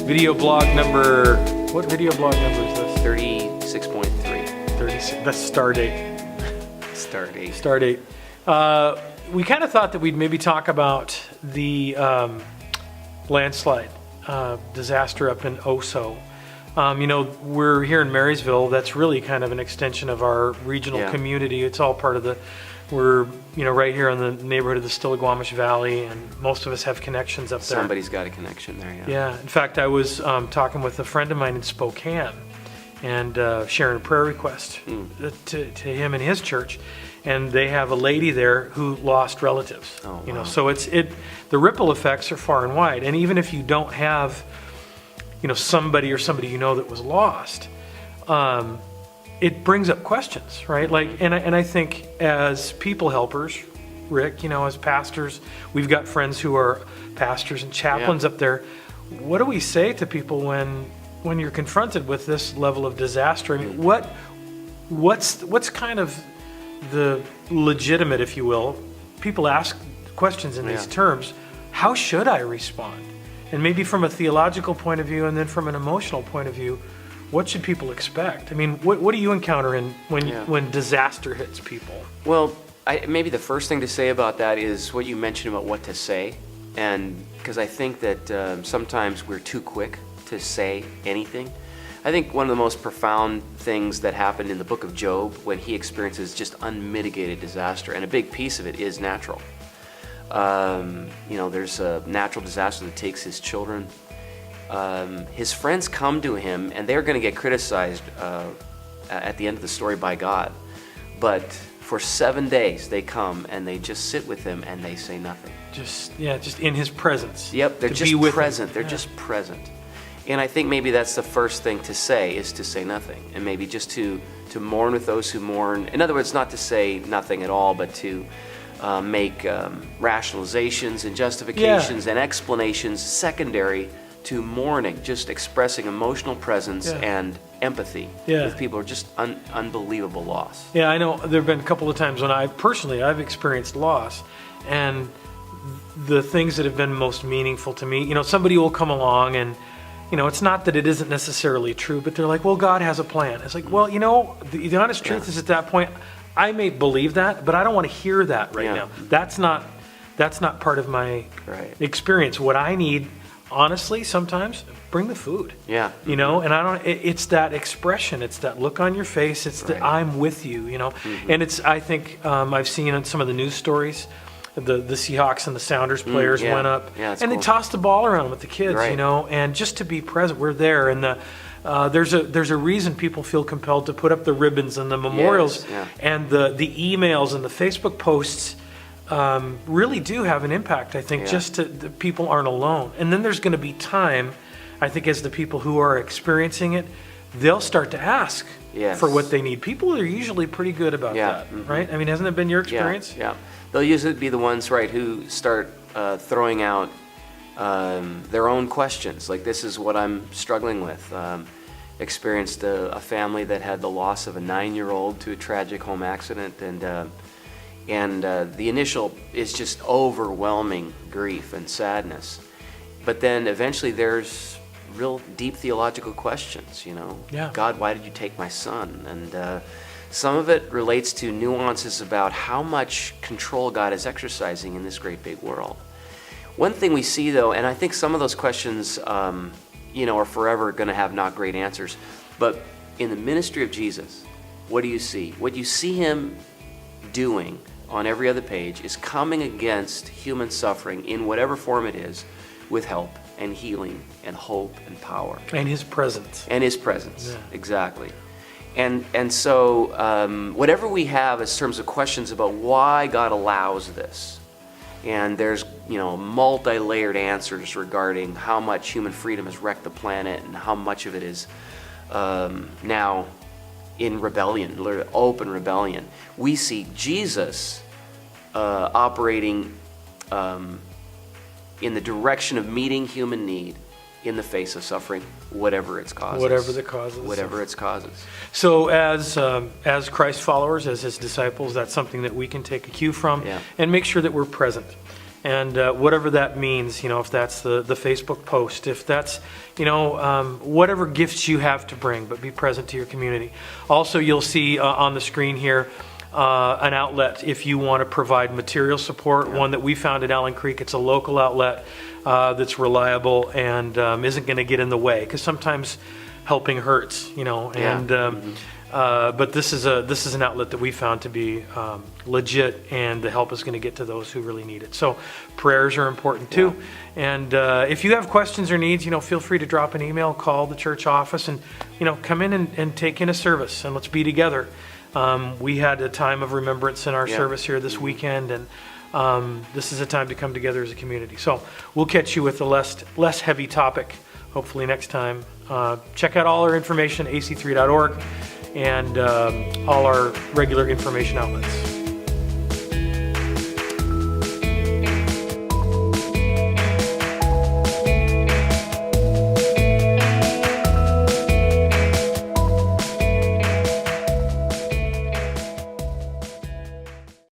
Video blog number, what video blog number is this? 36.3. 36, that's star date. Star date. We kind of thought that we'd maybe talk about the landslide disaster up in Oso. We're here in Marysville. That's really kind of an extension of our regional community. It's all part of we're right here in the neighborhood of the Stillaguamish Valley, and most of us have connections up there. Somebody's got a connection there, yeah. Yeah. In fact, I was talking with a friend of mine in Spokane and sharing a prayer request to him and his church. And they have a lady there who lost relatives. Oh, wow. So the ripple effects are far and wide. And even if you don't have, somebody that was lost, it brings up questions, right? Like, and I think as people helpers, Rick, as pastors, we've got friends who are pastors and chaplains up there. What do we say to people when you're confronted with this level of disaster? I mean, what's kind of the legitimate, if you will, people ask questions in these terms. How should I respond? And maybe from a theological point of view, and then from an emotional point of view, what should people expect? I mean, what do you encounter when disaster hits people? Well, maybe the first thing to say about that is what you mentioned about what to say. And because I think that sometimes we're too quick to say anything. I think one of the most profound things that happened in the book of Job when he experiences just unmitigated disaster, and a big piece of it is natural. There's a natural disaster that takes his children. His friends come to him, and they're going to get criticized at the end of the story by God. But for 7 days, they come and they just sit with him and they say nothing. Just in his presence. Yep, they're just present. They're just present. And I think maybe that's the first thing to say, is to say nothing. And maybe just to mourn with those who mourn. In other words, not to say nothing at all, but to make rationalizations and justifications and explanations secondary to mourning, just expressing emotional presence and empathy with people who are just unbelievable loss. Yeah, I know there have been a couple of times when I've experienced loss, and the things that have been most meaningful to me, somebody will come along and it's not that it isn't necessarily true, but they're like, well, God has a plan. It's like, well, the honest truth is at that point, I may believe that, but I don't want to hear that right now. That's not part of my experience. What I need, honestly, sometimes, bring the food. Yeah. And it's that expression, it's that look on your face, it's that I'm with you, Mm-hmm. And I think I've seen in some of the news stories, the Seahawks and the Sounders players went up and cool. They tossed the ball around with the kids, and just to be present, we're there. And there's a reason people feel compelled to put up the ribbons and the memorials, and the emails and the Facebook posts really do have an impact. I think just the people aren't alone. And then there's going to be time, I think, as the people who are experiencing it, they'll start to ask for what they need. People are usually pretty good about that, right? I mean, hasn't it been your experience? Yeah. They'll usually be the ones, who start throwing out their own questions. Like, this is what I'm struggling with. Experienced a family that had the loss of a 9-year-old to a tragic home accident, and the initial is just overwhelming grief and sadness. But then eventually there's real deep theological questions, God, why did you take my son? And some of it relates to nuances about how much control God is exercising in this great big world. One thing we see, though, and I think some of those questions, are forever going to have not great answers, but in the ministry of Jesus, what do you see? What you see him doing on every other page is coming against human suffering in whatever form it is, with help and healing and hope and power. And his presence. Exactly. And so whatever we have in terms of questions about why God allows this, and there's multi-layered answers regarding how much human freedom has wrecked the planet and how much of it is now in rebellion, open rebellion. We see Jesus operating in the direction of meeting human need in the face of suffering, whatever its causes. Whatever its causes. So as Christ followers, as his disciples, that's something that we can take a cue from and make sure that we're present. And whatever that means, if that's the Facebook post, if that's, whatever gifts you have to bring, but be present to your community. Also, you'll see on the screen here an outlet if you want to provide material support, one that we found at Allen Creek. It's a local outlet that's reliable and isn't going to get in the way, because sometimes helping hurts, but this is an outlet that we found to be legit, and the help is going to get to those who really need it. So prayers are important too. And if you have questions or needs, feel free to drop an email, call the church office, and come in and take in a service, and let's be together. We had a time of remembrance in our service here this weekend, and this is a time to come together as a community. So we'll catch you with a less heavy topic hopefully next time. Check out all our information, ac3.org, and all our regular information outlets.